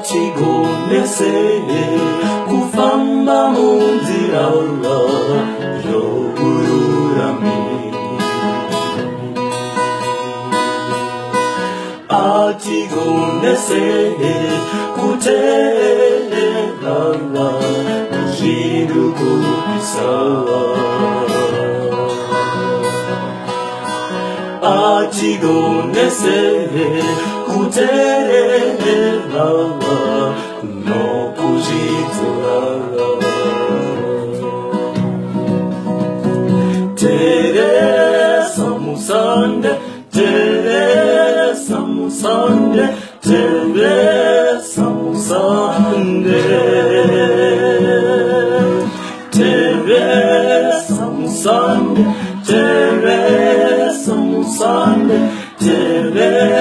chigonese kufamba munzira y'ubururami chigonese kutera kujiruko bisawa chigonese kutera no kujitora Teresa Musande Teresa Musande Teresa Musande Teresa Musande Teresa Musande Teresa